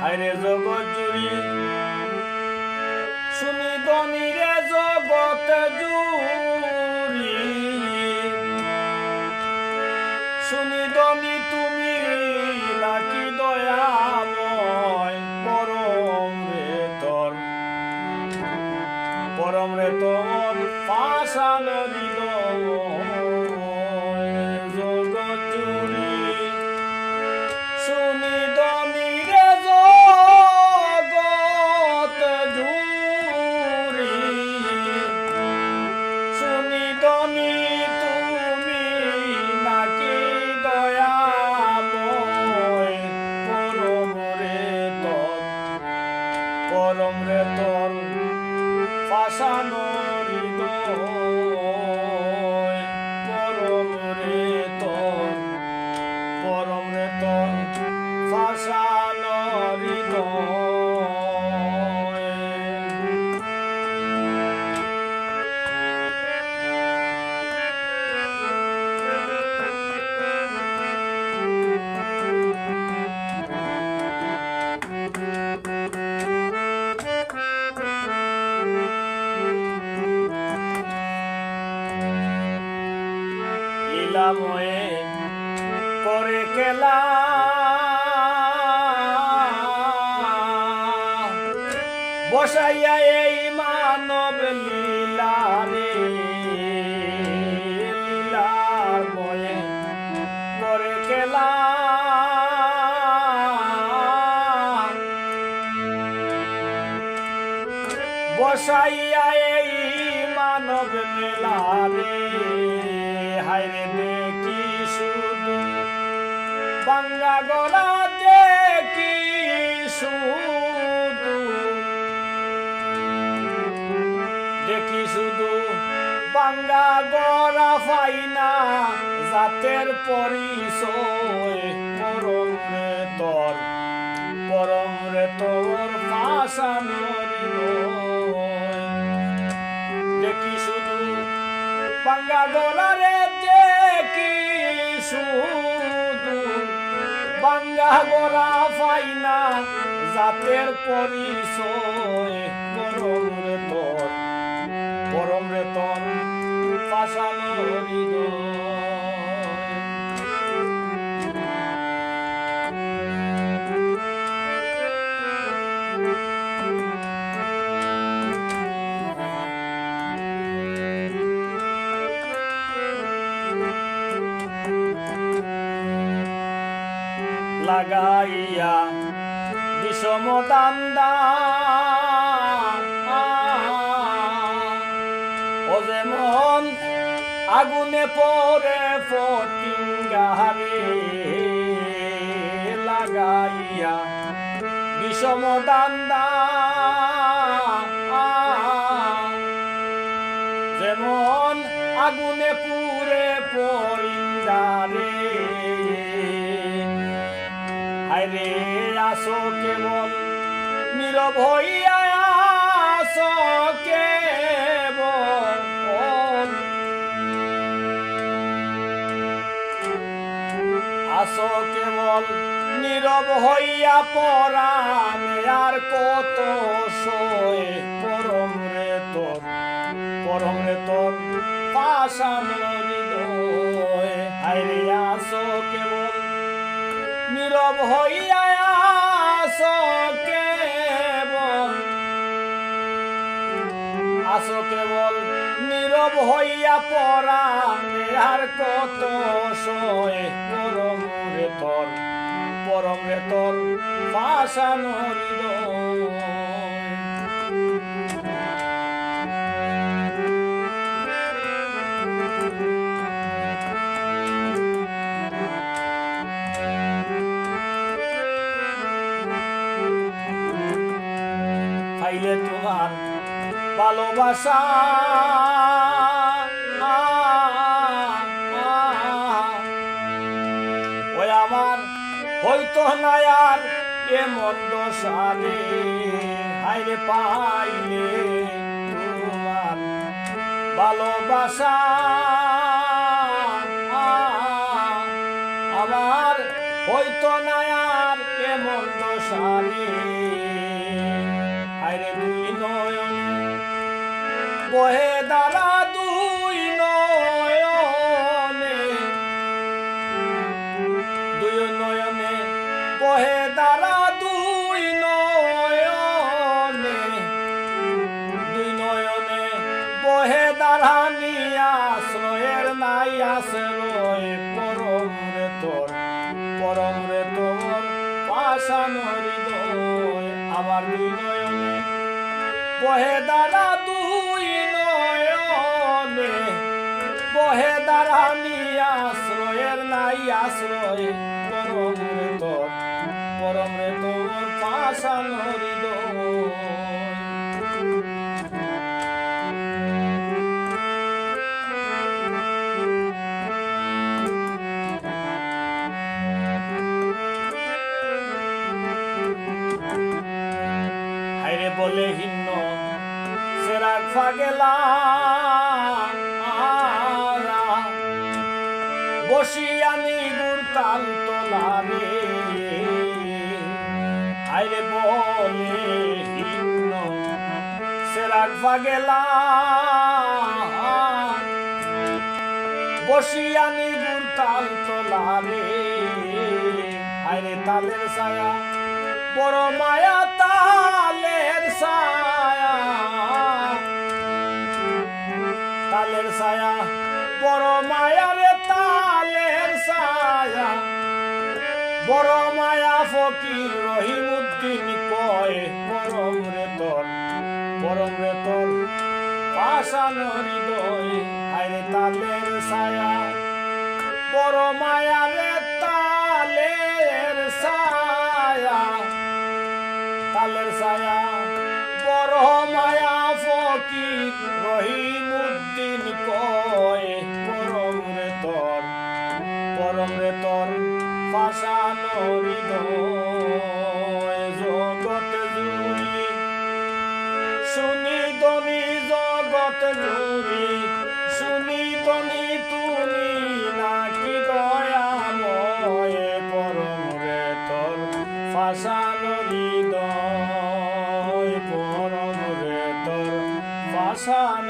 আরে জগৎ জুড়ি শুনি দনি রে জগৎ জুড়ি শুনি দনি তুমি নাকি দয়াময় পরম রে তোর পাষাণ হৃদয় জগৎ জুড়ি শুনি দনি রে জগৎ জুড়ি শুনি দনি তুমি নাকি দয়াময় পরম রে তোর পাষাণ হৃদয় পরম রে তোর পাষাণ হৃদয় লীলাময়ে করে খেলা বসাইয়া এই মানব লীলা রে লীলাময়ে করে খেলা বসাইয়া এই মানব মেলা রে হায়রে দেখি শুধু বাঙ্গা গলা দেখি শুধু বাঙ্গা গলা পাইনা জাতের পরিচয় পরম রে তোর পাষাণ হৃদয় দেখি শুধু বাঙ্গা গলা রে দেখি শুধু বাঙ্গা গলা পাইনা জাতের পরিচয় পরম রে তোর পাষাণ হৃদয় লাগাইয়া বিষম দান্দা ও যেমন আগুনে পড়ে ফটিঙ্গারে লাগাইয়া বিষম দান্দা যেমন আগুনে পুড়ে পরিন্দারে আরে আসো কেবল নীরব হইয়া আসো কেবল আসো কেবল নীরব হইয়া পরাণে আর কত সয়ে পরম রে তোর পাষাণ হৃদয় আরে আসো কেবল নীরব হইয়া আসো কেবল নীরব হইয়া পরাণে আর কত সয়ে পরম রে তোর পাষাণ হৃদয় পাইলে তোমার ভালোবাসা ওই আমার হইতো না আর এমন দশা রে হায়রে পাইলে তোমার ভালোবাসা আমার হইতো না আর এমন দশারে আরে দুই নয়ন বহে দ্বারা দুই নয়নে বহে দ্বারা দুই নয়নে বহে দ্বারা নিয়া আশ্রয়ের নাই আশ্রয় পরম রে তোর পাষাণ হৃদয় আমার দুই নয়নে বহে দ্বারা দুই নয়নে বহে দ্বারা নিয়া আশ্রয়ের নাই আশ্রয় পরম রে তোর পাষাণ হৃদয় হাইরে বলে হিন্ন সেরা ফাগেলা বসি আমি গুরতাল তোলারে হাইরে বলে হিন্ন সেরা ফাগেলা বসি আমি গুরতাল তোলারে হাইরে তালের ছায়া বড় মায়া তালের ছায়া বড় মায়া রে তালের ছায়া বড় মায়া ফকির রহিমউদ্দিন কয় পরম রে তোর পাষাণ হৃদয় হায়রে তালের ছায়া বড় মায়া রে তালের ছায়া বড় মায়া ফকির রহিমউদ্দিন কয় পরম রে তোর পাষাণ হৃদয় জগৎ জুড়ি শুনি তনি জগৎ জুড়ি শুনি তনি তুমি নাকি দয়াময় পরম রে তোর পাষাণ হৃদয় পরম রে তোর পাষাণ